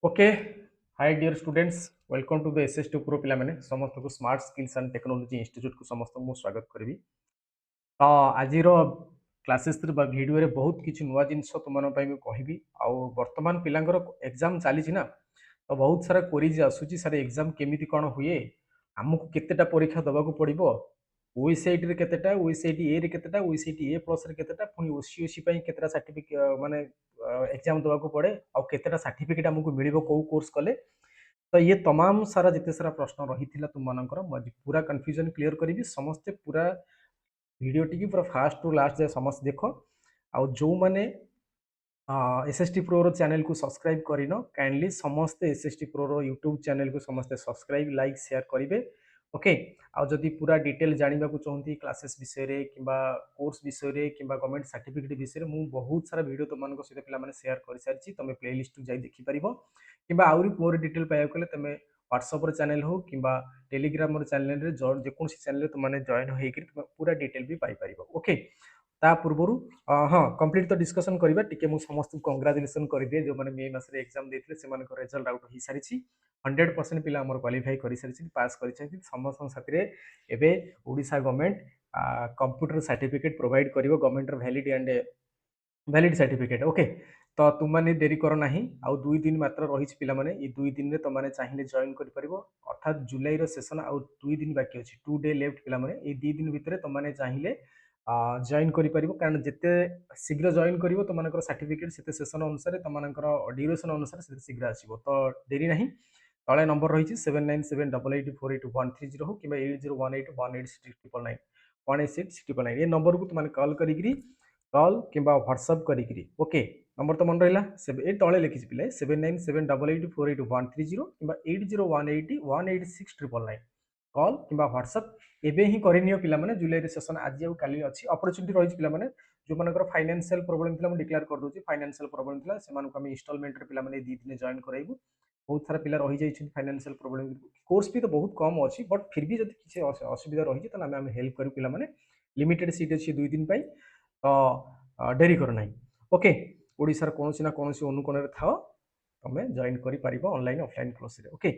Okay. Hi dear students, welcome to the एसएस2 प्रो पिलामाने समस्त को smart skills and technology institute को समस्त को स्वागत करी। तो आज क्लासेस भिडियो रे बहुत किसी नुआ जिनस तुम कहबी आउ वर्तमान पिलांगर एग्जाम चली ना, तो बहुत सारा क्वेरीज आसूची सारे एग्जाम केमिति कौन हुए, आमको केतेटा परीक्षा दबाक पड़ो, ओईसीआईटी रे केतेटा, ओईसीआईटी ए रे केतेटा, ओईसीआईटी ए प्लस रे केतेटा, पुनी ओसीओसी पई केतेटा सर्टिफिकेट माने एग्जाम दबाक पड़े आउ केतेटा सर्टिफिकेट हमको मिलिबो को कोर्स कले। तो ये तमाम सारा जिते सारा प्रश्न रही तुम मानकर पूरा कन्फ्यूजन क्लियर करी, समस्ते पूरा वीडियो टी पूरा फास्ट टू लास्ट जाए समस्त देख। आउ जो मैंने एसएसटी प्रो रो चैनल को सब्सक्राइब करन काइंडली समस्ते एसएसटी प्रो रो यूट्यूब चैनल को समस्ते सब्सक्राइब लाइक शेयर करेंगे। ओके। आदि पूरा डिटेल जानवा चाहती क्लासेस विषय रे किंबा कोर्स विषय रे किंबा गवर्नमेंट सर्टिफिकेट विषय में मुझे बहुत सारा वीडियो तुम सहित पे शेयर कर सारी, तुम प्लेलिस्ट जाई देखिपर कि आहरी मोर डिटेल पाइबा कले तुम व्हाट्सअप चैनल हो कि टेलीग्राम चैनल जेको चैनल तुमने जॉइन हो पूरा डिटेल भी पाइपर। ओके। ता पूर्व हाँ कंप्लीट तो डिस्कसन करवा टी मुझे समस्त कंग्राचुलेसन कर दिए जो मैंने मे मस एग्जाम देते से रिजल्ट आउट हो सारी 100% पिला क्वालिफाई कर सारी पास कर समस्त साथी एवं Odisha government computer certificate provide कर government valid and valid certificate. Okay. तो तुम मैंने देरी कर ना, आउ 2 दिन मात्र रही पाने ये 2 दिन में तुमने चाहिए जॉइन कर अर्थात जुलाई सेशन आउ 2 दिन बाकी अच्छी 2 डे लेफ्ट पाने ये 2 दिन भितर तुमने चाहिए जॉइन कर कारण जिते शीघ्र जॉइन कर तुम सर्टिफिकेट से सेशन अनुसार तुम ड्यूरेशन अनुसार से शीघ्र आसो तो डेरी ना। तले नंबर रही 7978884813 हो कि 8018188699 18699 ये नंबर को तुमने कॉल करी कॉल कि व्हाट्सअप करी। ओके। नंबर तो मन रहा ये तले लिखी पिले 7978884813 कि 8018188699 कॉल कि व्हाट्सअप एवं ही करनी पे जुलाई सेशन आज आउ काली अच्छी अपरच्युनिटी रही पे जो मनकर फाइनेंशियल प्रोब्लेम था डिक्लेयर कर दूसरी फाइनेंशियल प्रोब्लेम था से इंस्टॉलमेंट पे 2 दिन जॉइन कराइबू। बहुत सारा पिला रही जाइए फाइनेंशियल प्रोब्लेम कोर्स भी तो बहुत कम अच्छी बट फिर भी जब किसी असुविधा रही तो आम हेल्प करूँ पे लिमिटेड सीट अच्छी 2 दिन तो डेरी करना। ओके। ओडिशार कौन ना कौन अनुकोण था तुम जॉइन कर ऑनलाइन ऑफलाइन क्लास रे। ओके।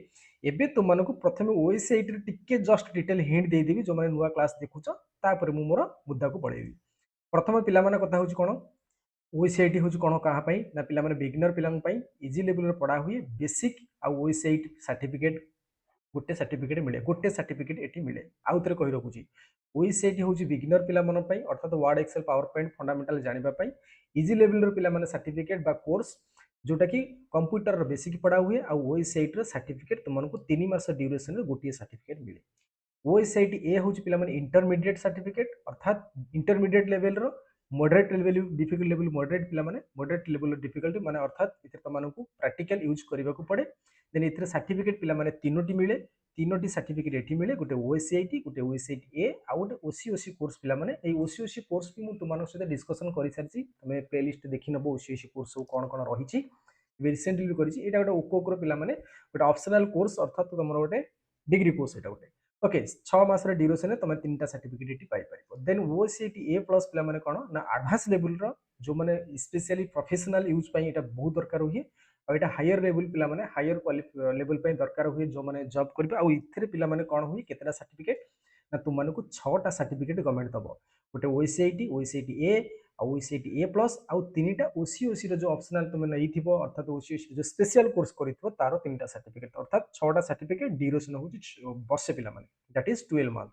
एबे तुमको प्रथम ओएसआईटी टिके जस्ट डिटेल हिंट देदेवी जो मैंने नुआ क्लास देखुच तापर मु मोर मुद्दा को बढ़ेबी। प्रथम पिला कथा हूँ कौन ओएसआईटी हूँ कौन क्या ना पे बिगिनर पे इजी लेवल पढ़ा हुए बेसिक आउ ओएसआईटी सर्टिफिकेट गोटे सर्टिफिकेट मिले गोटे सर्टिफिकेट ये मिले आउ थे कही रखुची ओईसीआईटी हूँ बिगिनर पिला अर्थात Word Excel PowerPoint fundamental जानापी इजी लेवल पे सर्टिफिकेट बा कोर्स जोटा कि कंप्यूटर बेसिक पढ़ा हुए आउ ओईसीआईटी सर्टिफिकेट तुमको 3 मास ड्यूरेशन गोटे सर्टिफिकेट मिले। ओएसआईटी ए हूँ पे इंटरमीडिएट सर्टिफिकेट अर्थात intermediate level moderate level difficult level moderate पे मॉडरेट लेवल डिफिकल्टी माने अर्थात तुमको प्रैक्टिकल यूज करने को पड़े देन ये सर्टिफिकेट पे 3टी मिले 3टी सर्टिफिकेट ये मिले गोटे ओएसआईटी गोटे ओएसआईटी ए आउ गोटे ओसीओसी कोर्स पे ओसीओसी कोर्स भी तुम सहित डिस्कसन कर सारी तुम प्ले लिस्ट देखी नब ओसीओसी कोर्स सब कौन कौन रही रिसेंटली भी कर गोटे ओकोर पे गोटे ऑप्शनल कोर्स अर्थात तुम गोटे डिग्री कोर्स यहाँ गोटे। ओके। 6 मास ड्यूरेशन तुम 3टा सर्टिफिकेट पाइपर देन ओसीआईटी ए प्लस पे कौन ना एडवांस लेवल जो मैंने स्पेशली प्रोफेशनल यूज यहाँ बहुत दरकार हुए और यहाँ हायर लेवल पे हायर लेवल पे दरकार हुए जो मैंने जॉब करेंगे पे कौन हुए केतटा सर्टिफिकेट ना तुमको 6टा सर्टिफिकेट गवर्नमेंट दब गोटे ओसीआईटी ओसीआईटी ए ओसीआईटी ए प्लस आउ 3टा ओसीओसी जो ऑप्शनल तुम नहीं अर्थात ओसीओसी जो स्पेशल कोर्स कर तार 3टा सर्टिफिकेट अर्थात 6टा सर्टिफिकेट ड्यूरेशन हूँ वर्षे पे दैट इज 12 मंथ।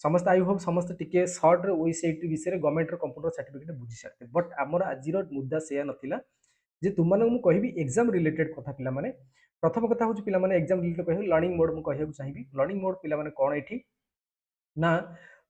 समस्त आई होप समस्त टिके सर्ट ओसीआईटी विषय गवर्नमेंट कंप्यूटर सर्टिफिकेट बुझी सारे बट आमर आज मुद्दा से नाला जे तुमने कहि एग्जाम रिलेटेड कथा पे प्रथम कथा हूँ पे एग्जाम रिलेटेड कह लर्निंग मोड मुझे कहूँ चाहिए लर्निंग मोड पे कौन ये ना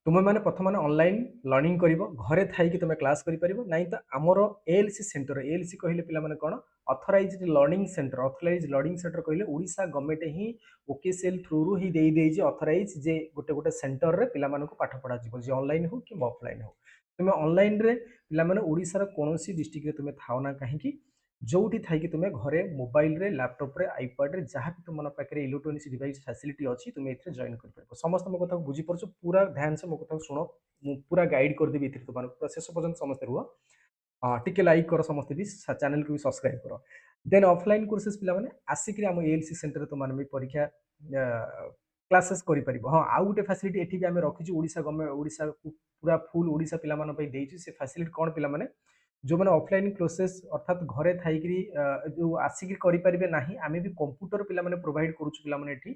तुम मैंने प्रथम ऑनलाइन लर्निंग कर घरे थी तुम क्लास कर ना तो आमर एएलसी सेंटर एएलसी कहले पे कौन authorise learning centre authorise learning centre कहले ओडिशा गवर्नमेंट ही ओकेसीएल थ्रू रू ही दे अथराइज जे गोटे गोटे सेंटर रे पिला मानक पाठ पढ़ा जी जे ऑनलाइन हो कि ऑफलाइन हो तुम ऑनलाइन रे पिला माने ओडिशा रो कोनोसी डिस्ट्रिक्ट रे तुम थाओ ना कहीं जोठी थी तुम घरे मोबाइल रे लैपटॉप रे आईपैड रे जहाँ भी तुम पाखे इलेक्ट्रोनिक्स डिवाइस फैसिलिटी अच्छी तुम ये जॉइन कर समस्त मो कथा बुझी पार्छ पूरा ध्यान से मो कथा शुण मु पूरा गाइड करदेवी तुम पूरा शेष पर्यटन समस्त रुह टिके लाइक कर समस्त भी चैनल को भी सब्सक्राइब कर देन ऑफलाइन कोर्सेस पिला माने आसिक आम एएलसी सेंटर तुम भी परीक्षा क्लासेस करि परिबो। हाँ आउ गोटे फैसिलिटी एठी भी आमे रखिछु ओडिशा गवर्नमेंट ओडिशा पूरा फुल ओडिशा पिला मन पई देइछु से फैसिलिटी कोन पिला माने जो मैंने ऑफलाइन क्लासेस अर्थात घरे थाइकरी जो आसिक करि परिबे नाही आमे भी कंप्यूटर पिला माने प्रोवाइड करूछु पिला माने एठी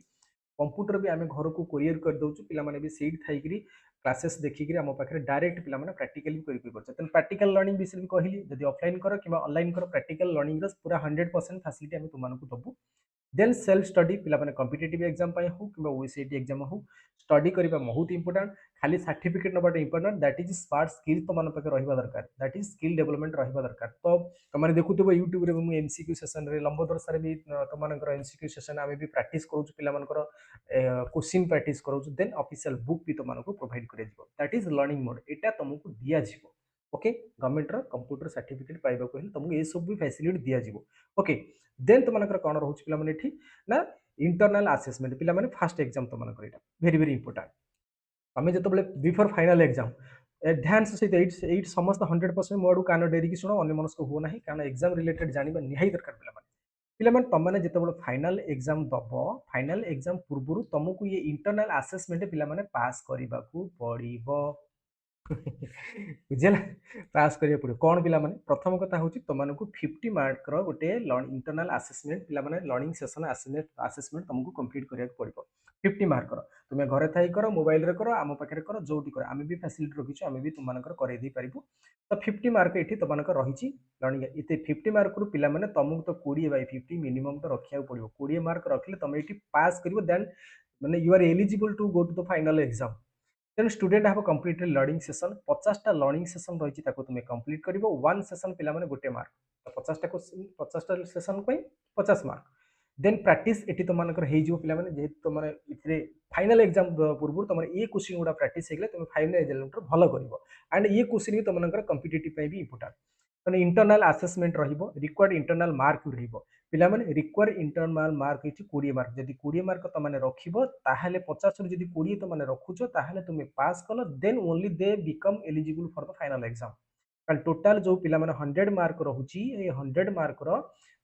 कंप्यूटर भी आमे घर को कोरियर कर दउछु पिला माने भी सेट थाइकरी क्लासेस देखिकरी आम पाखे डायरेक्ट पिला माने प्रैक्टिकली करि परछ त प्रैक्टिकल लर्निंग विषय भी कहली जदि ऑफलाइन कर कि ऑनलाइन कर प्रैक्टिकल लर्निंग रो पूरा 100% फैसिलिटी आमे तुमनको दबु देन सेल्फ स्टडी पिला माने कॉम्पिटिटिव एग्जाम पाई हो कि ओसीटी एग्जाम हो स्टडी करबा बहुत इंपोर्टेंट खाली सर्टिफिकेट नबाटे important that is smart skill तो मन पाके रहिबा दरकार दैट इज स्किल डेवलपमेंट रहिबा दरकार तो तमाने देखुथबो यूट्यूब रे मु एमसीक्यू सेशन रे लंबोदर सर भी तमानकर एमसीक्यू सेशन आमे भी प्रैक्टिस करूछु पिला मानकर क्वेश्चन प्रैक्टिस करूछु देन ऑफिशियल बुक भी तमानको प्रोवाइड करे जिवो दैट इज लर्निंग मोड एटा तुमको दिया जिवो ओके गवर्नमेंट रो कंप्यूटर सर्टिफिकेट पाइबा को तुमको ए सब भी फैसिलिटी दिया जिवो ओके देन तुमनकर कोन रहउछ पिला माने एठी ना इंटरनल असेसमेंट पिला माने फर्स्ट एग्जाम तुमनकर एटा वेरी वेरी इंपोर्टेंट आम जो बिफोर फाइनाल एग्जाम ध्यान सहित एट समस्त 100% मोड़ कान डेरिकी शुण अन्य मनस्क हो ना कारण एग्जाम रिलेटेड जाना निहाई दरकार पे तुमने जिते फाइनाल एग्जाम दब फाइनाल एग्जाम पूर्व तुमको ये इंटरनल असेसमेंट पे पास करने को पड़ो बुझेगा पास करिया पड़ो कौन पिला माने प्रथम कथा हूँ तुमको 50 मार्क गोटे इंटरनल असेसमेंट पिला माने लर्निंग सेशन असेसमेंट तुमको कंप्लीट करिया पड़ो 50 मार्क तुम्हें घरे थी कर मोबाइल रे कर आम पाखे कर जो कर आम भी फैसिलिटी रखीचु आम भी तुम कर पारू तो 50 मार्क ये तुम रही लर्निंग ये 50 मार्क रू पिला माने तुमको तो 20/50 मिनिमम तो रखा पड़ो 20 मार्क रखिले तुम ये पास कर देन मैंने you are eligible to go to the final exam then student have completed learning session 50टा लर्निंग सेशन रही तुम कंप्लीट कर वन सेशन पे गोटे मार्क तो 50टा क्वेश्चन 50टा सेशन 50 मार्क देन प्रैक्टिस ये तुम पे जेहतु तुम फाइनल एग्जाम पूर्व तुम ये क्वेश्चन गुड़ा प्रैक्टिस हो तुम फाइनल एग्जाम भल कर एंड ये क्वेश्चन भी तुम कंपिटेटिव भी इंपोर्टेंट मैंने internal assessment required internal mark भी पिला माने रिक्वायर्ड इंटरनल मार्क ये 20 मार्क जदि 20 मार्क तुम रखिबो ताहले 50 रु जदि 20 तुम रखुचो ताहले तुम पास कल then only they become eligible for the final exam कारण टोटाल जो पिला माने 100 मार्क रहुची ए 100 मार्क रो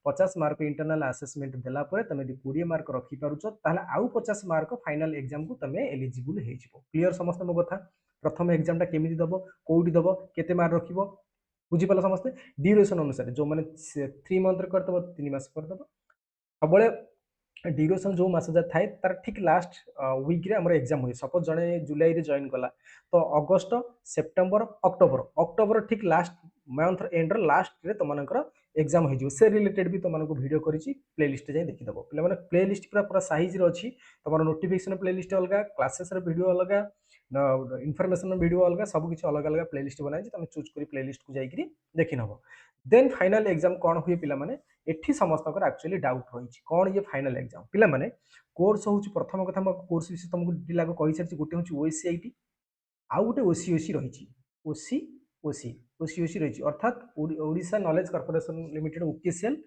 50 मार्क इंटरनल असेसमेंट देला परे तुम यदि 20 मार्क रखि पारुचो ताहले आउ 50 मार्क फाइनल एग्जाम को तुम एलिजिबल हे जिवो क्लियर समस्त मो कथा प्रथम एग्जाम टा केमिति दबो कोउडी दबो केते मार्क रखिबो बुझीपाल समस्ते ड्यूरेशन अनुसार जो मैंने 3 मंथ करदे 3 मास करदे सब ड्यूरेशन जो मास जा थाए तार ठीक लास्ट वीक रे हमर एग्जाम हुए सपोज जने जुलाई रे जॉइन कला तो अगस्त सेप्टेम्बर अक्टोबर अक्टोबर ठीक लास्ट मंथ एंड लास्ट रे तुमनकर एग्जाम हो से रिलेटेड भी तुमको वीडियो करिछि प्ले लिस्ट जाय देखि दबो पिला माने प्ले लिस्ट पूरा पूरा साइज रे अछि तमरो नोटिफिकेशन प्ले लिस्ट अलगा क्लासेस रे वीडियो अलगा इनफॉरमेशन वीडियो अलग सब किसी अलग अलग प्लेलिस्ट बनाई तुम चूज कर प्लेलिस्ट को जाकरी देखि नब देन फाइनल एग्जाम कौन हुए पिला माने एठी समस्त एक्चुअली डाउट रही कौन ये फाइनल एग्जाम पिला माने कोर्स हूँ प्रथम कथा मो कोर्स विषय तुमको डिटेल कही सारी गोटे हूँ ओसीआईटी आउ गोटे ओसीओसी रही ओसी ओसी ओसीओसी रही अर्थात ओडिशा नॉलेज कॉर्पोरेशन लिमिटेड ओकेसीएल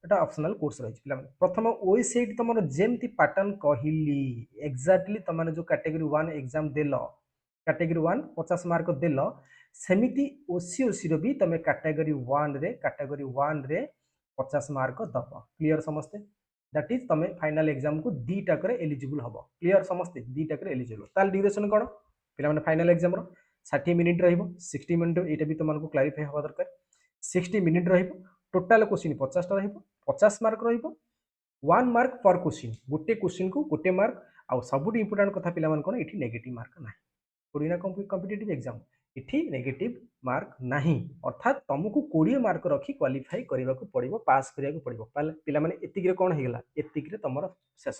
এটা অপশনাল কোর্স রয়েছে পিলাମାନେ ପ୍ରଥମ ଓଏସିଆଇଟି ତମର ଯେମିତି ପାଟର୍ନ କହିଲି ଏକ୍ଜାକ୍ଟଲି ତମାନେ ଯୋଉ କ୍ୟାଟେଗୋରୀ 1 ଏକ୍ଜାମ ଦେଲ କ୍ୟାଟେଗୋରୀ 1 50 ମାର୍କ ଦେଲ ସେମିତି ଓସିଓସି ର ବି ତମେ କ୍ୟାଟେଗୋରୀ 1 ରେ 50 ମାର୍କ ଦବ କ୍ଲିୟର ସମସ୍ତେ दैट इज तमे फाइनल एग्जाम को दीटा करे एलिजिबल हबो क्लियर समस्ते दीटा करे एलिजिबल ताल ड्यूरेशन कोन पिला माने फाइनल एग्जाम रो 60 मिनिट रहइबो 60 मिनिट एटा भी तुमको क्लैरिफाई हवा दरकार 60 मिनिट रहइबो टोटाल क्वेश्चन 50 टा रहइबो 50 मार्क रहइबो 1 मार्क पर क्वेश्चन गोटे क्वेश्चन को गोटे मार्क आ सबुठ इंपोर्टेंट कथा पिला मान कोन एठी नेगेटिव मार्क नाही थोड़ी ना कॉम्पिटिटिव एग्जाम इठी नेगेटिव मार्क नहीं अर्थात तुमको 20 मार्क रखी क्वालिफाई करने को पड़ो पास करने को पड़ो पिला माने एतिक रे कोन हेगला एतिक रे तमर शेष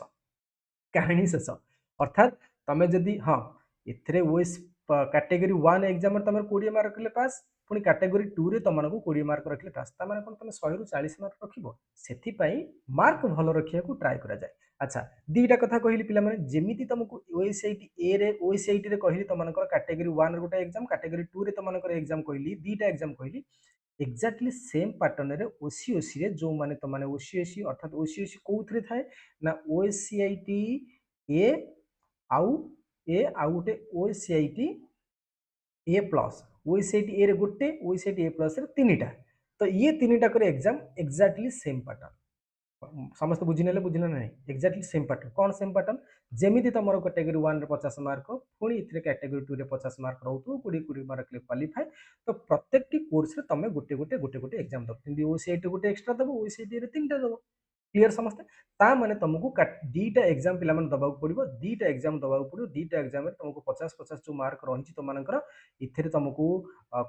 कहानी शेष अर्थात तमे जदी हां एथरे ओएस कैटेगरी 1 एग्जाम रे तमर 20 मार्क रखले पास पुणी कैटेगरी 2 रे तमनको 20 मार्क रखले पास ता माने कोन तमे 100 रु 40 मार्क रखिबो सेथि पई मार्क भलो रखिया को ट्राई करा जाय अच्छा दीटा कथा कहली पिला माने जेमिति तुमको ओएसआईटी ए रे ओएसआईटी रे कहली तमनकर कैटेगरी 1 रे गोटा एग्जाम कैटेगरी 2 रे तमनकर एग्जाम कहली दीटा एग्जाम कहली एक्जाक्टली सेम पैटर्न रे ओसीओसी रे जो माने तो माने ओसीओसी अर्थात ओसीओसी कोउथरे थाए ना ओएसआईटी ए आउ गोटे ओएसआईटी ए प्लस ओएसआईटी ए रे गोटे ओएसआईटी ए प्लस रे तीनटा तो तो ये तीन टाकर एग्जाम एक्जाक्टली सेम पैटर्न समस्त बुझी ना नहीं एक्जाक्टली सेम पैटर्न कौन सेम पैटर्न जमी तुम कैटेगरी 1 रे 50 मार्क पुणी इतने कैटेगरी 2 रे 50 मार्क रोतु 20 मार्क क्वालिफाई तो प्रत्येक कोर्स रे तुम गोटे गोटे गोटे गोटे एग्जाम दब ओसीआईटी गोटे एक्स्ट्रा दब ओसीआईटी रे तीन दब क्लियर समस्ते ता माने तुमको दीटा एग्जाम पिला माने दबाक पड़िबो दीटा एग्जाम दबाक पड़िबो दीटा एग्जाम रे तुमको 50 जो मार्क रही तुमको इथे तुमको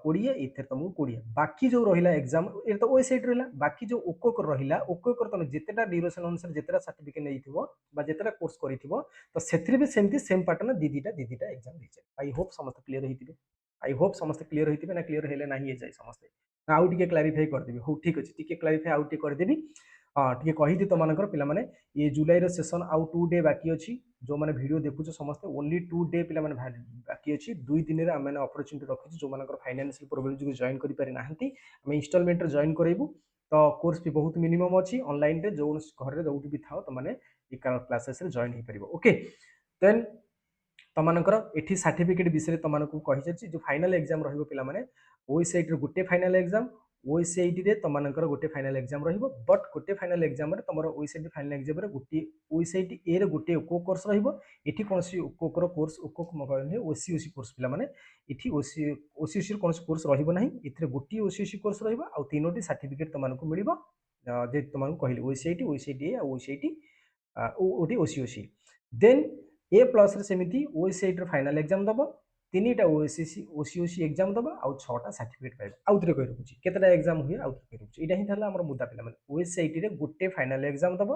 20 इथे तुमको 20 बाकी जो रहिला एग्जाम ए तो वेबसाइट रहिला बाकी जो ओकोक रहिला ओकोक तुम जेतेटा ड्यूरेशन अनुसार जेतेटा सर्टिफिकेट नैथिबो बा जेतेटा कोर्स करिथिबो तो सेथि भी सेमती सेम पैटर्न दीटा एग्जाम दैछे आई होप समस्त क्लियर हेतिबे आई होप समस्त क्लियर हेतिबे ना क्लियर हेले नाही ए जाय समस्त आउ टिके क्लैरिफाई कर देबी हो ठीक अछि टिके क्लैरिफाई आउ टिके कर देबी हाँ टे कही तुम पे ये जुलाई सेसन आउ 2 डे बाकी अच्छी जो मैंने वीडियो देखुच समस्ते ओनली 2 डे पे बाकी अच्छी 2 दिन में आम अपरच्युनिटी रखी जो फाइनेंशियल प्रोब्लेम जो जॉइन करें इंस्टॉलमेंट जॉइन करेबू तो कोर्स भी बहुत मिनिमम अच्छी ऑनलाइन रे जो घर जो भी था तुमने क्लासेस जॉइन हो पार ओके देन तुमकर ये सर्टिफिकेट विषय तुमको कही जो फाइनल एग्जाम पे ओईसाइट गोटे फाइनल एग्जाम ओईसीआईटी रे तुमनकर गोटे फाइनल एग्जाम रहिबो बट गोटे फाइनल एग्जाम रे तमरो ओईसीआईटी फाइनल एग्जाम रे गोटे ओईसीआईटी ए रे गोटे ओको कोर्स रहिबो एठी कोनसी ओको रो कोर्स ओको मगने ओसीओसी कोर्स पिला माने एठी ओसीओसी रो कोनसी कोर्स रहिबो नाही एथरे गोटे ओसीओसी कोर्स रहिबो आ तीनोटी सर्टिफिकेट तुमनको मिलिबो जे तुमनको कहिली ओईसीआईटी ए आ ओईसीआईटी ओटी ओसीओसी देन ए प्लस रे सेमिति ओईसीआईटी रो फाइनल एग्जाम दबो तीनटा ओसीओसी एग्जाम दबा आउ 6टा सर्टिफिकेट पाइबा आउ थरे कहि रखुची केतेटा एग्जाम हुए आउ थरे कहि रखुची एटा ही थाला हमर मुद्दा पिला माने ओएसआईटी रे गोटे फाइनल एग्जाम दबा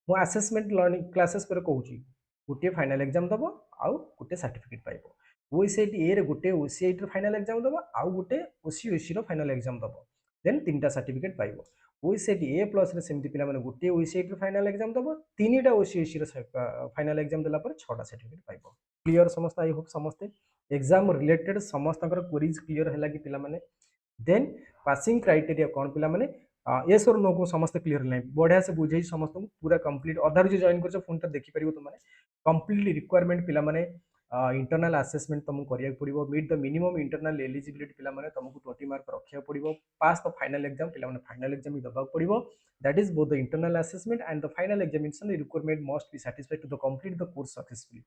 मो असेसमेंट लर्निंग क्लासेस पर कहूची गोटे फाइनल एग्जाम दबा आउ गोटे सर्टिफिकेट पाइबो ओएसआईटी ए रे गोटे ओसीआईटी रो फाइनल एग्जाम दबा आउ गोटे ओसीओसी रो फाइनल एग्जाम दबा देन तीनटा सर्टिफिकेट पाइबो ओसीआईटी ए प्लस रे सेमति पिला माने गोटे ओसीआईटी रो फाइनल एग्जाम दबा तीनटा ओसीओसी रो फाइनल एग्जाम देला पर 6टा सर्टिफिकेट पाइबो क्लियर समस्त आई होप समस्त एग्जाम रिलेटेड समस्त क्वेरीज क्लियर है कि पिला माने देन पासिंग क्राइटेरिया कौन पिला माने यस और नो को समस्त क्लियर है बढ़िया से बुझे समस्त पूरा कंप्लीट अधार जो जॉइन कर फोन देखि पारिबो तुम माने कंप्लीटली रिक्वायरमेंट पिला माने इंटरनल असेसमेंट तुमको करिया पड़िबो meet the minimum internal eligibility पिला माने तुमको 20 मार्क रखिया पड़िबो पास द फाइनल एग्जाम पिला माने फाइनल एग्जाम ही दबा पड़िबो that is both the internal assessment and the final examination requirement must be satisfied to the complete the course successfully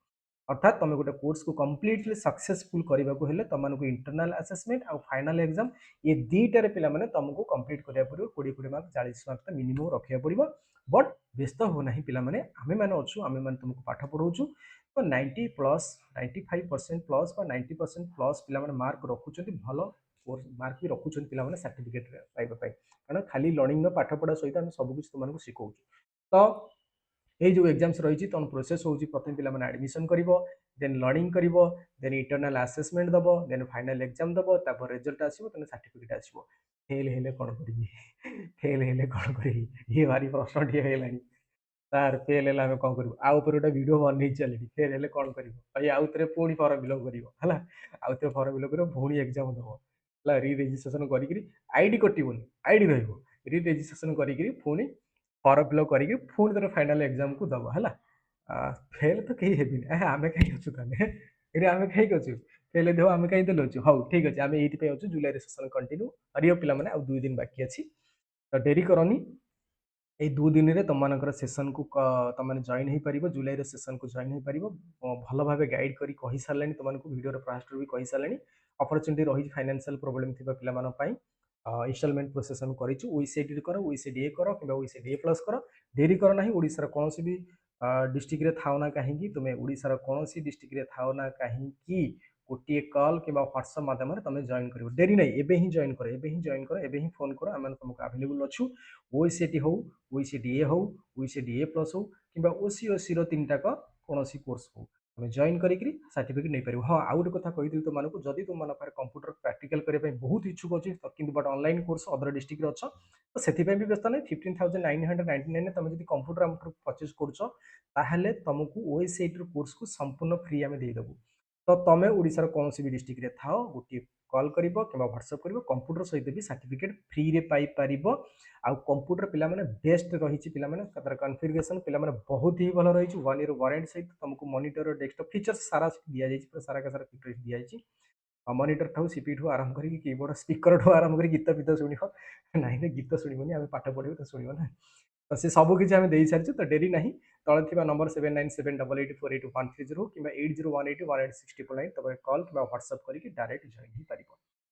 अर्थात तुम गोटे कोर्स को कंप्लीटली सक्सेसफुल करने को हेले तुमको इंटरनल असेसमेंट और फाइनल एग्जाम ये दुईटार पे तुमको कंप्लीट करा पड़ो 20 मार्क 40 मार्क तो मिनिमम रखा पड़ो बट व्यस्त हो ना पे आम मैंने अच्छु आम मैंने तुमको पाठ पढ़ाऊँ तो 90 प्लस 95% प्लस 90% प्लस पे मार्क रखुच्च भल मार्क भी रखुच्च पे सर्टिफिकेट पाइबा कारण खाली लर्निंग पाठ पढ़ा सहित आम सबकि तुमको शिखाऊ तो ये जो एग्जाम्स रही तुम प्रोसेस हो प्रथम पे एडमिशन कर देन लर्निंग कर देन इंटरनल असेसमेंट दब देन फाइनल एग्जाम दब तापर रिजल्ट आसो तेज सर्टिफिकेट आसो फेल हेले कौन करी फेल हेले कौन करी ये भारी प्रश्न टे है तार फेल है आम कौन करूँ आउ गोटे वीडियो बन चली फेल हेले कौन कर भाई आउ थे पुणी फर्म फिलअप कर आउ थे फर्म फिलअप कर पुणी एग्जाम दब रि रेजिस्ट्रेशन करी आईडी कटोनी आईडी रि रेजिस्ट्रेशन करी पुणी फर्म फिलअप करी पुणी तेरे फाइनल एग्जाम को दब है फेल तो कहीं हेबी आम कहीं अच्छु ये आम कहीं अच्छु फेल देव आम कहीं तो अच्छु हाँ ठीक अच्छे आम ये अच्छु जुलाई सेसन कंटिन्यू कर पे आउ 2 दिन बाकी अच्छी तो डेरी करनी ये 2 दिन में तुम सेसन को तुमने जॉइन हो पार जुलाई सेसन को जॉइन हो पार भल भाव गाइड कर कही सारे तुमको वीडियो फास्ट भी कही सारे अपरच्युनिटी रही फाइनेंशियल प्रोब्लेम थी पे इंस्टॉलमेंट प्रोसेस हम कर ओईसीआईटी कर ओईसीआईटी ए कर कि ओईसीआईटी ए प्लस कर डेरी कर ना ओडिशार कौन भी डिस्ट्रिक्ट रे थाओ ना कहीं तुम्हें ओडिशार कौन डिस्ट्रिक्ट रे थाओ ना कहीं गोटे कॉल कि व्हाट्सएप माध्यम तुम जॉइन कर डेरी नहीं एबे ही जॉइन कर एबे ही जॉइन कर एबे ही फोन कर आम तुमको अवेलेबल अच्छु ओईसीआईटी हो ओईसीआईटी ए हो ओईसीआईटी ए प्लस हो कि ओसीओसी रो 3टाक कौन कोर्स हो तुम जॉइन करी सर्टिफिकेट नहीं पार हाँ आउ गोटे कथा कही तुमको जदि तुम मन कंप्यूटर प्रैक्टिकल करने बहुत इच्छुक अच्छी कि but online course other district अच्छ तो से भी व्यस्त नहीं 15,999 तुम जब कंप्यूटर आम परचेज कर तुमको ओएसआईटी कोर्स को संपूर्ण फ्री आम देदेबू तो तुम ओडिशार कौन भी डिस्ट्रिक्ट रे थाओ गोटे कॉल कर व्हाट्सएप कर कंप्यूटर सहित भी सर्टिफिकेट फ्री रे पाई पारिबो आउ कंप्यूटर पिला माने बेस्ट रही पिला कन्फिगरेशन पिला माने बहुत ही भल रही 1 ईयर वारंटी सहित तुमको मॉनिटर डेस्कटॉप फीचर्स सारा दिया जाइए सारा का सारा फीचर्स दिया जाइए मॉनिटर ठाऊ सीपी ठू आरंभ करी कीबोर्ड स्पीकर ठू आरंभ करी गीत फीत शुणिब नाଇଁ गीत शुणिबनी आम पाठ पढ़ू तो शुणव ना तो से सब किसी आम दे सारी तो डेरी ना तले थी नंबर 7978884813 कि 8018181699 तब कॉल कि व्हाट्सएप करके डायरेक्ट जॉइन हो पार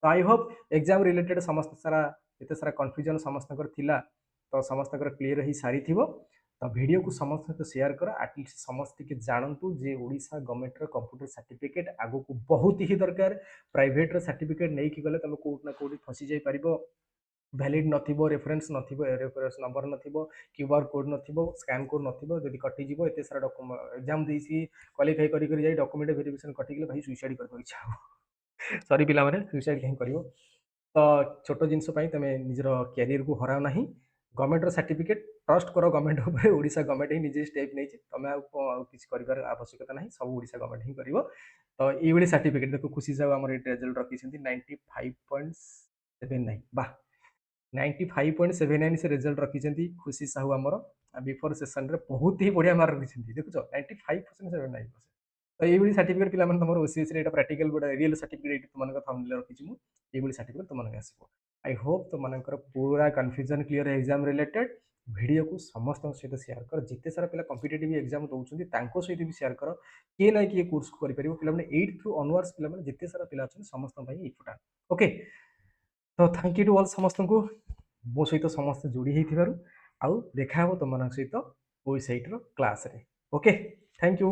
तो आई होप एग्जाम रिलेटेड समस्त सारा एत सारा कन्फ्यूजन समस्त तो समस्त क्लीयर हो सारी तो वीडियो को समस्त सहित शेयर कर आटलिस्ट समस्त के जानतु जे ओडिशा गवर्नमेंट कंप्यूटर सर्टिफिकेट आगो को बहुत ही दरकार प्राइवेट सर्टिफिकेट नहीं कि गले तुम कोना कोडी फसी जाई परिबो वैलिड नथिबो रेफरेंस नथिबो रेफरेंस नंबर नथिबो क्यूआर कोड नथिबो स्कैन कोड नथिबो जदि कटि जिवो एते सारा डॉक्यूमेंट एग्जाम देसी क्वालिफाई करी करी जाई डॉक्यूमेंट वेरिफिकेशन कटि गेले भाई सुसाइड करबो इच्छा हो सॉरी पिला माने सुसाइड कहीं करिवो तो छोट जिनस तुम निजर क्यारियर को हराओ ना गवर्नमेंट सर्टिफिकेट ट्रस्ट कर गवर्नमेंट उपर ओडिशा गवर्नमेंट ही निजे स्टेप नहीं तुम किसी कर आवश्यकता ना सब ओडिशा गवर्नमेंट ही कर तो ये सर्टिफिकेट देखो खुशी साहब आम रिजल्ट रखी 95.79 वाह 95.79 से रिजल्ट रखी खुशी साहू आमर बिफोर सेसन रे बहुत ही बढ़िया मार्क रखी देखुच 95.79% तो ये सर्टिफिकेट पिला तुम ओसीएस प्राक्टिकल गोटे रियल सर्टिफिकेट तुम थंबनेल रखी ये सर्टिफिकेट तुम आसो आई होप तुम पूरा confusion clear exam related video को समस्त सहित शेयर कर जिते सारा पिला कॉम्पिटिटिव एग्जाम दौरान सहित भी शेयर कर किए ना किए कोर्स को करें पे 8 थ्रू ऑनवर्ड्स पे जिते सारा पिला समस्त इम्पोर्टाट ओके तो थैंक यू टू ऑल समस्त को मो सहित समस्त जोड़ी होती आउ देखा तुम सहित वेबसाइट क्लास रे ओके थैंक यू।